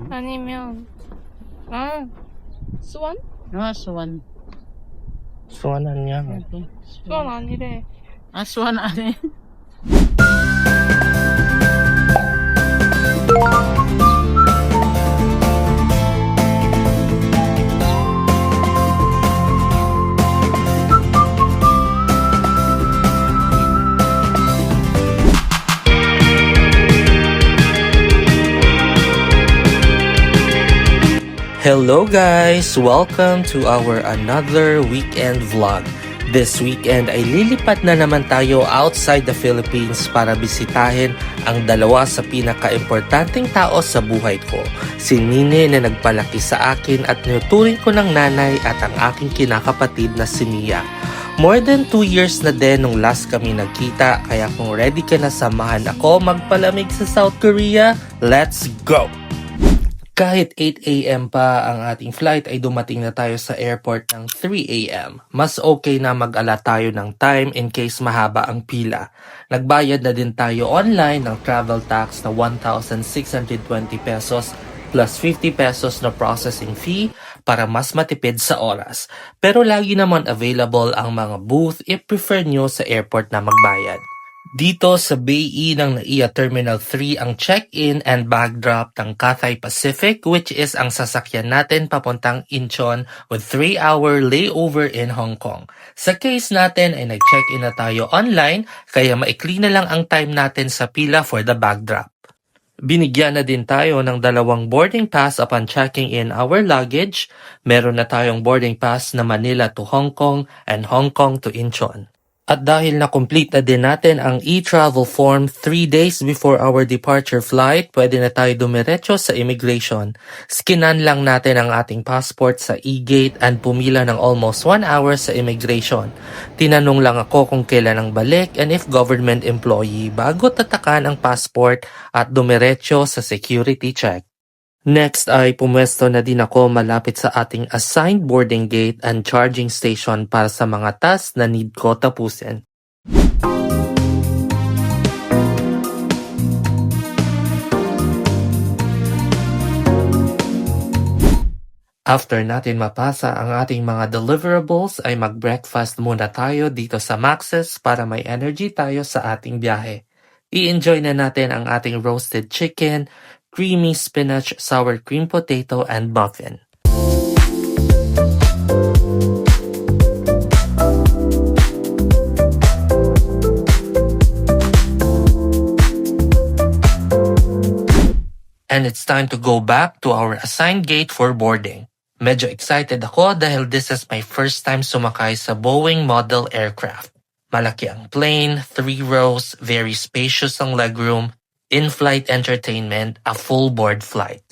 아니면 수원? 수원. 수원 아니야. 수원 아니래. 수원 아니. Hello guys! Welcome to our another weekend vlog. This weekend ay lilipat na naman tayo outside the Philippines para bisitahin ang dalawa sa pinaka-importanting tao sa buhay ko. Si Nine na nagpalaki sa akin at tinuturing ko ng nanay at ang aking kinakapatid na si Mia. More than 2 years na din nung last kami nagkita, kaya kung ready ka na samahan ako magpalamig sa South Korea, let's go! Kahit 8 a.m. pa ang ating flight ay dumating na tayo sa airport ng 3 a.m. Mas okay na mag-ala tayo ng time in case mahaba ang pila. Nagbayad na din tayo online ng travel tax na 1,620 pesos plus 50 pesos na processing fee para mas matipid sa oras. Pero lagi naman available ang mga booth if prefer nyo sa airport na magbayad. Dito sa Bay E ng NAIA Terminal 3 ang check-in and bag drop ng Cathay Pacific, which is ang sasakyan natin papuntang Incheon with 3-hour layover in Hong Kong. Sa case natin ay nag-check-in na tayo online kaya maikli na lang ang time natin sa pila for the bag drop. Binigyan na din tayo ng 2 boarding pass upon checking in our luggage. Meron na tayong boarding pass na Manila to Hong Kong and Hong Kong to Incheon. At dahil na-complete na din natin ang e-travel form 3 days before our departure flight, pwede na tayo dumiretso sa immigration. Skinan lang natin ang ating passport sa e-gate and pumila ng almost 1 hour sa immigration. Tinanong lang ako kung kailan ang balik and if government employee bago tatakan ang passport at dumiretso sa security check. Next ay pumwesto na din ako malapit sa ating assigned boarding gate and charging station para sa mga tasks na need ko tapusin. After natin mapasa ang ating mga deliverables ay mag-breakfast muna tayo dito sa Max's para may energy tayo sa ating biyahe. I-enjoy na natin ang ating roasted chicken, creamy spinach, sour cream potato, and muffin. And it's time to go back to our assigned gate for boarding. Medyo excited ako dahil this is my first time sumakay sa Boeing model aircraft. Malaki ang plane, 3 rows, very spacious ang legroom, in-flight entertainment, a full board flight.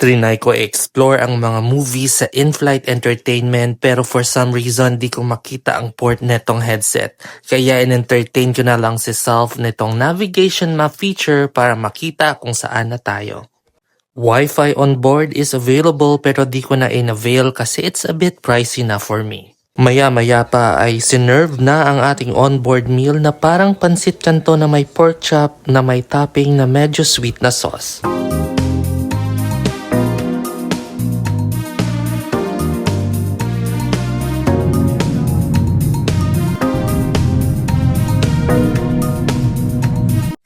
Trinay ko i-explore ang mga movies sa in-flight entertainment pero for some reason di ko makita ang port netong headset. Kaya in-entertain ko na lang si Self nitong navigation map feature para makita kung saan na tayo. Wi-Fi on board is available pero di ko na in-avail kasi it's a bit pricey na for me. Maya-maya pa ay sinerve na ang ating onboard meal na parang pansit kanto na may pork chop na may topping na medyo sweet na sauce.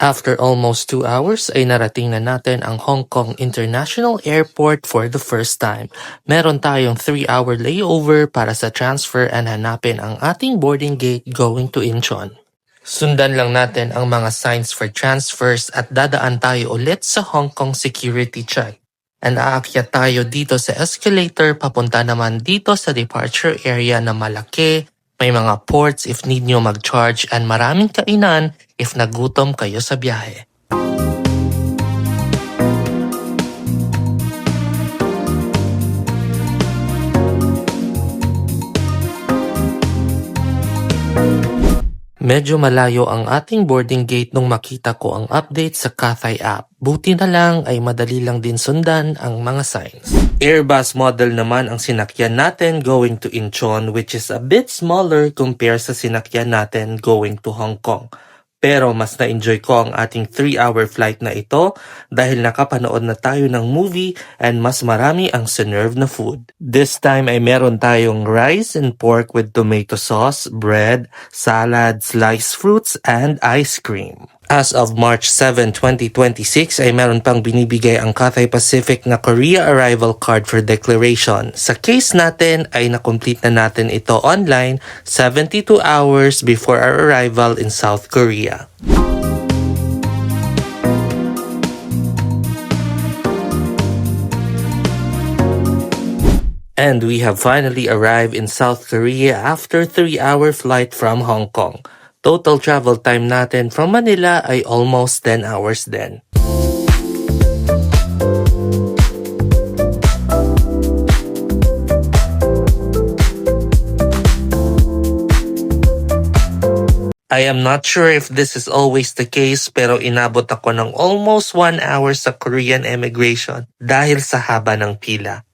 After almost 2 hours ay narating na natin ang Hong Kong International Airport for the first time. Meron tayong 3-hour layover para sa transfer and hanapin ang ating boarding gate going to Incheon. Sundan lang natin ang mga signs for transfers at dadaan tayo ulit sa Hong Kong security check. And aakyat tayo dito sa escalator papunta naman dito sa departure area na malaki. May mga ports if need nyo mag-charge and maraming kainan if nagutom kayo sa biyahe. Medyo malayo ang ating boarding gate nung makita ko ang update sa Cathay app. Buti na lang ay madali lang din sundan ang mga signs. Airbus model naman ang sinakyan natin going to Incheon, which is a bit smaller compare sa sinakyan natin going to Hong Kong. Pero mas na-enjoy ko ang ating 3-hour flight na ito dahil nakapanood na tayo ng movie and mas marami ang sinerve na food. This time ay meron tayong rice and pork with tomato sauce, bread, salad, sliced fruits, and ice cream. As of March 7, 2026 ay meron pang binibigay ang Cathay Pacific na Korea Arrival Card for declaration. Sa case natin ay na-complete na natin ito online 72 hours before our arrival in South Korea. And we have finally arrived in South Korea after 3-hour flight from Hong Kong. Total travel time natin from Manila ay almost 10 hours din. I am not sure if this is always the case pero inabot ako ng almost 1 hour sa Korean immigration dahil sa haba ng pila.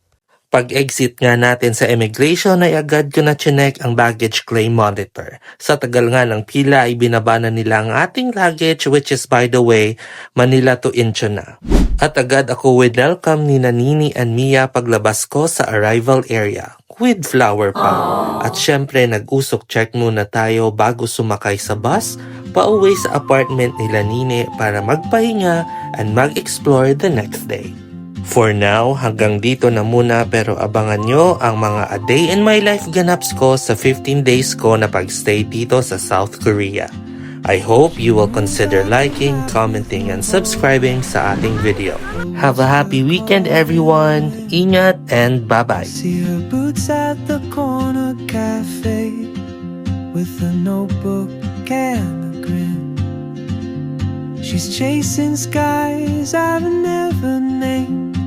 Pag-exit nga natin sa immigration ay agad ko na chinek ang baggage claim monitor. Sa tagal nga ng pila ay binaba na nila ang ating luggage which is by the way, Manila to Incheon na. At agad ako welcome ni Nini and Mia paglabas ko sa arrival area with flower pa. At syempre nag-usok check muna tayo bago sumakay sa bus pauwi sa apartment nila Nini para magpahinga and mag-explore the next day. For now, hanggang dito na muna pero abangan nyo ang mga a day in my life ganaps ko sa 15 days ko na pagstay dito sa South Korea. I hope you will consider liking, commenting, and subscribing sa ating video. Have a happy weekend everyone! Ingat and bye-bye! See her boots at the corner cafe with a notebook and a grin. She's chasing skies I've never named.